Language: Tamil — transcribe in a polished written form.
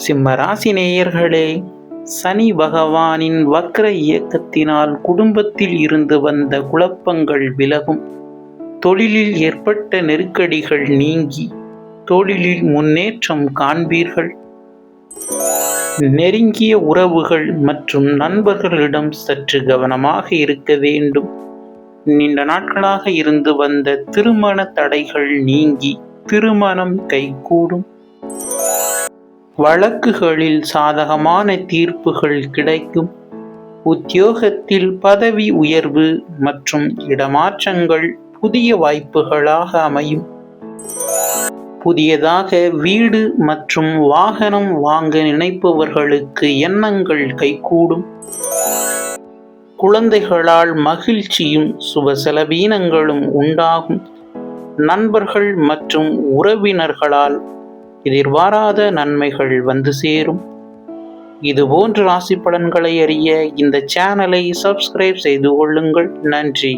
சிம்ம ராசி நேயர்களே, சனி பகவானின் வக்ர இயக்கத்தினால் குடும்பத்தில் இருந்து வந்த குழப்பங்கள் விலகும். தொழிலில் ஏற்பட்ட நெருக்கடிகள் நீங்கி தொழிலில் முன்னேற்றம் காண்பீர்கள். நெருங்கிய உறவுகள் மற்றும் நண்பர்களிடம் சற்று கவனமாக இருக்க வேண்டும். நீண்ட நாட்களாக இருந்து வந்த திருமண தடைகள் நீங்கி திருமணம் கைகூடும். வழக்குகளில் சாதகமான தீர்ப்புகள் கிடைக்கும். உத்தியோகத்தில் பதவி உயர்வு மற்றும் இடமாற்றங்கள் புதிய வாய்ப்புகளாக அமையும். புதியதாக வீடு மற்றும் வாகனம் வாங்க நினைப்பவர்களுக்கு எண்ணங்கள் கைகூடும். குழந்தைகளால் மகிழ்ச்சியும் சுப செலவீனங்களும் உண்டாகும். நண்பர்கள் மற்றும் உறவினர்களால் எதிர்பாராத நன்மைகள் வந்து சேரும். இதுபோன்ற ராசி பலன்களை அறிய இந்த சேனலை சப்ஸ்கிரைப் செய்து கொள்ளுங்கள். நன்றி.